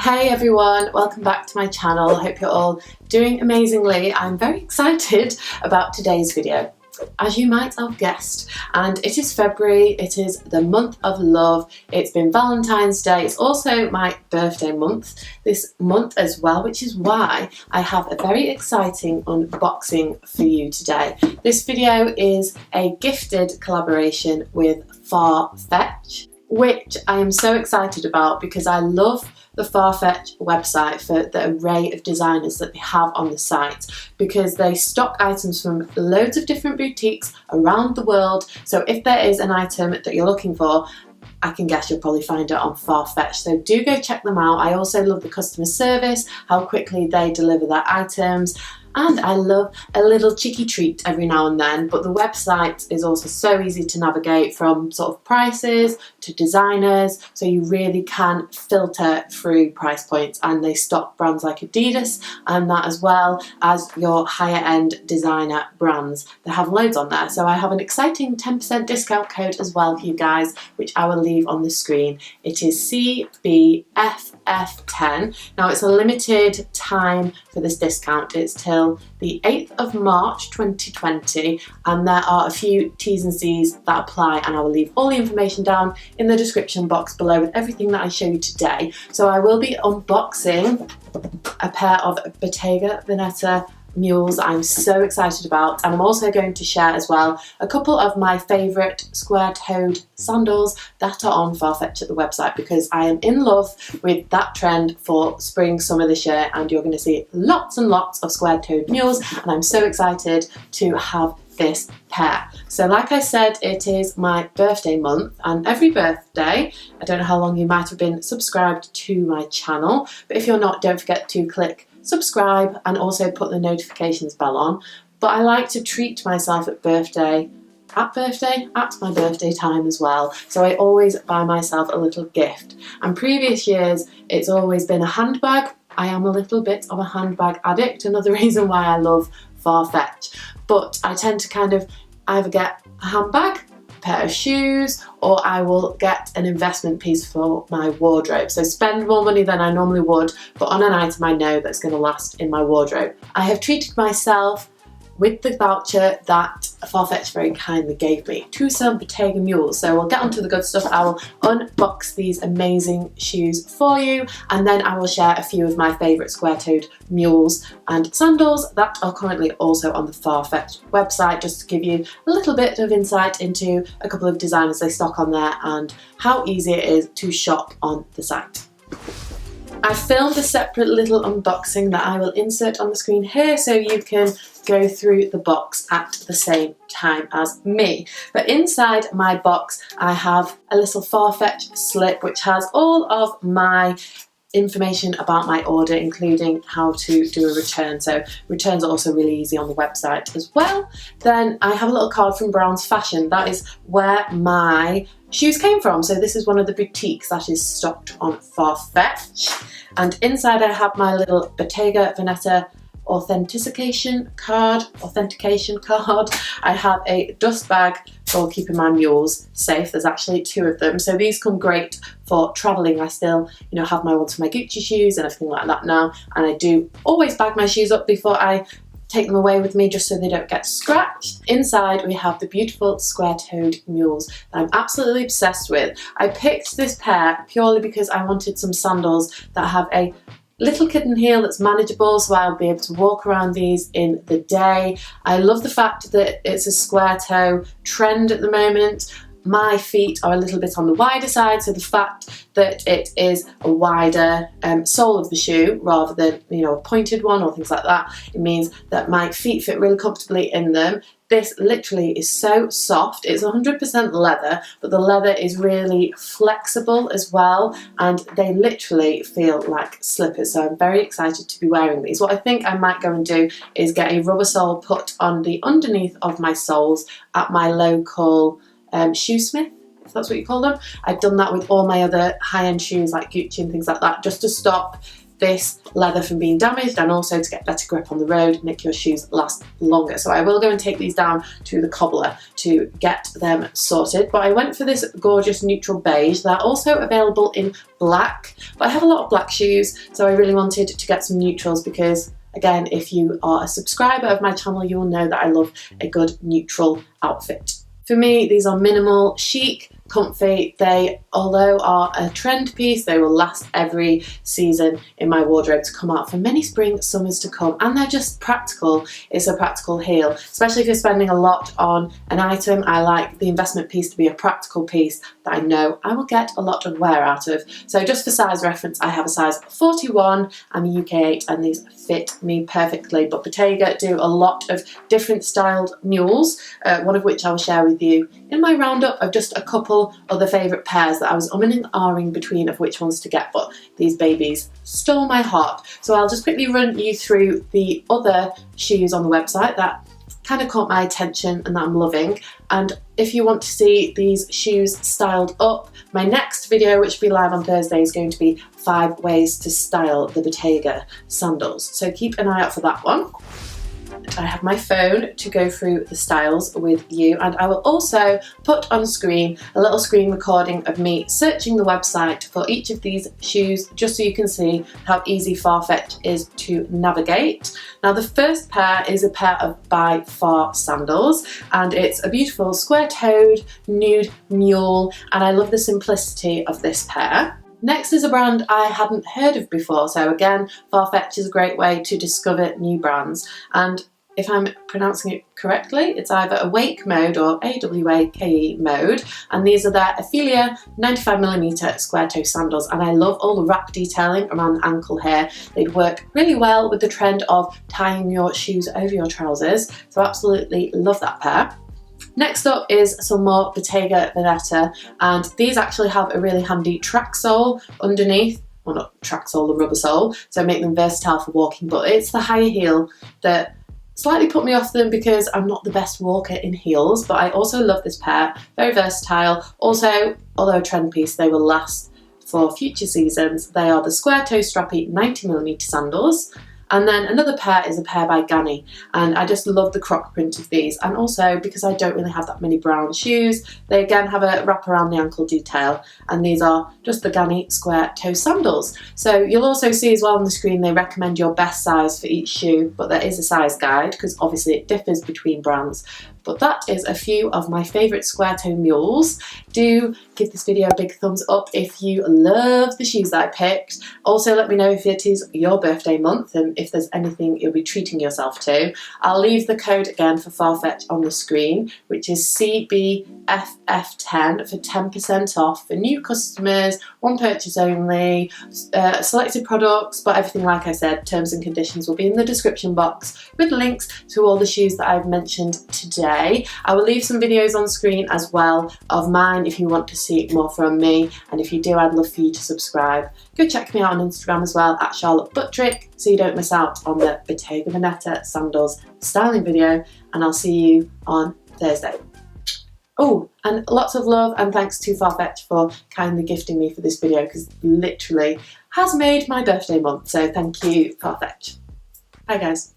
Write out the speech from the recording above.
Hey everyone, welcome back to my channel. I hope you're all doing amazingly. I'm very excited about today's video, as you might have guessed. And it is February, it is the month of love. It's been Valentine's Day. It's also my birthday month this month as well, which is why I have a very exciting unboxing for you today. This video is a gifted collaboration with Farfetch, which I am so excited about because I love the Farfetch website for the array of designers that they have on the site, because they stock items from loads of different boutiques around the world. So if there is an item that you're looking for, I can guess you'll probably find it on Farfetch. So do go check them out. I also love the customer service, how quickly they deliver their items. And I love a little cheeky treat every now and then, but the website is also so easy to navigate, from sort of prices to designers, so you really can filter through price points, and they stock brands like Adidas and that, as well as your higher end designer brands. They have loads on there, so I have an exciting 10% discount code as well for you guys, which I will leave on the screen. It is CBFF10. Now it's a limited time for this discount. It's till the 8th of March 2020, and there are a few T's and C's that apply, and I will leave all the information down in the description box below with everything that I show you today. So I will be unboxing a pair of Bottega Veneta mules I'm so excited about, and I'm also going to share as well a couple of my favourite square-toed sandals that are on Farfetch at the website, because I am in love with that trend for spring summer this year, and you're going to see lots and lots of square-toed mules, and I'm so excited to have this pair. So like I said, it is my birthday month, and every birthday, I don't know how long you might have been subscribed to my channel, but if you're not, don't forget to click subscribe and also put the notifications bell on. But I like to treat myself at my birthday time as well, so I always buy myself a little gift. And previous years it's always been a handbag. I am a little bit of a handbag addict, another reason why I love Farfetch. But I tend to kind of either get a handbag, pair of shoes, or I will get an investment piece for my wardrobe. So spend more money than I normally would, but on an item I know that's going to last in my wardrobe. I have treated myself with the voucher that Farfetch very kindly gave me to some Bottega mules. So we'll get onto the good stuff. I will unbox these amazing shoes for you, and then I will share a few of my favourite square-toed mules and sandals that are currently also on the Farfetch website, just to give you a little bit of insight into a couple of designers they stock on there and how easy it is to shop on the site. I filmed a separate little unboxing that I will insert on the screen here, so you can go through the box at the same time as me. But inside my box I have a little Farfetch slip which has all of my information about my order, including how to do a return. So returns are also really easy on the website as well. Then I have a little card from Brown's Fashion. That is where my shoes came from. So this is one of the boutiques that is stocked on Farfetch. And inside I have my little Bottega Veneta authentication card. I have a dust bag for keeping my mules safe. There's actually 2 of them, so these come great for travelling. I still, have my ones for my Gucci shoes and everything like that now, and I do always bag my shoes up before I take them away with me, just so they don't get scratched. Inside we have the beautiful square-toed mules that I'm absolutely obsessed with. I picked this pair purely because I wanted some sandals that have a little kitten heel that's manageable, so I'll be able to walk around these in the day. I love the fact that it's a square toe trend at the moment. My feet are a little bit on the wider side, so the fact that it is a wider sole of the shoe rather than a pointed one or things like that, it means that my feet fit really comfortably in them. This literally is so soft. It's 100% leather, but the leather is really flexible as well, and they literally feel like slippers, so I'm very excited to be wearing these. What I think I might go and do is get a rubber sole put on the underneath of my soles at my local shoesmith, if that's what you call them. I've done that with all my other high-end shoes like Gucci and things like that, just to stop this leather from being damaged, and also to get better grip on the road, make your shoes last longer. So I will go and take these down to the cobbler to get them sorted, but I went for this gorgeous neutral beige. They're also available in black, but I have a lot of black shoes, so I really wanted to get some neutrals because, again, if you are a subscriber of my channel, you will know that I love a good neutral outfit. For me, these are minimal, chic, comfy. They, although are a trend piece, they will last every season in my wardrobe to come out for many spring, summers to come, and they're just practical. It's a practical heel, especially if you're spending a lot on an item. I like the investment piece to be a practical piece that I know I will get a lot of wear out of. So just for size reference, I have a size 41, I'm a UK 8, and these fit me perfectly. But Bottega do a lot of different styled mules, one of which I will share with you in my roundup of just a couple other favourite pairs that I was umming and ahhing between of which ones to get, but these babies stole my heart. So I'll just quickly run you through the other shoes on the website that kind of caught my attention and that I'm loving. And if you want to see these shoes styled up, my next video, which will be live on Thursday, is going to be 5 ways to style the Bottega sandals. So keep an eye out for that one. I have my phone to go through the styles with you, and I will also put on screen a little screen recording of me searching the website for each of these shoes, just so you can see how easy Farfetch is to navigate. Now the first pair is a pair of By Far sandals, and it's a beautiful square-toed nude mule, and I love the simplicity of this pair. Next is a brand I hadn't heard of before, so again, Farfetch is a great way to discover new brands, and if I'm pronouncing it correctly, it's either Awake Mode or AWAKE Mode, and these are their Ophelia 95mm square toe sandals, and I love all the wrap detailing around the ankle here. They'd work really well with the trend of tying your shoes over your trousers, so absolutely love that pair. Next up is some more Bottega Veneta, and these actually have a really handy track sole underneath. Well, not track sole, the rubber sole, so make them versatile for walking, but it's the higher heel that slightly put me off them because I'm not the best walker in heels, but I also love this pair, very versatile. Also, although a trend piece, they will last for future seasons. They are the square toe strappy 90mm sandals. And then another pair is a pair by Ganni, and I just love the croc print of these, and also because I don't really have that many brown shoes, they again have a wrap around the ankle detail, and these are just the Ganni square toe sandals. So you'll also see as well on the screen they recommend your best size for each shoe, but there is a size guide because obviously it differs between brands. But that is a few of my favourite square toe mules. Do give this video a big thumbs up if you love the shoes that I picked. Also let me know if it is your birthday month and if there's anything you'll be treating yourself to. I'll leave the code again for Farfetch on the screen, which is CBFF10 for 10% off for new customers, one purchase only, selected products, but everything, like I said, terms and conditions will be in the description box with links to all the shoes that I've mentioned today. I will leave some videos on screen as well of mine if you want to see more from me, and if you do, I'd love for you to subscribe. Go check me out on Instagram as well at BUTTRICK, so you don't miss out on the Bottega Veneta sandals styling video, and I'll see you on Thursday. Oh, and lots of love and thanks to Farfetch for kindly gifting me for this video, because literally has made my birthday month, so thank you Farfetch. Bye guys.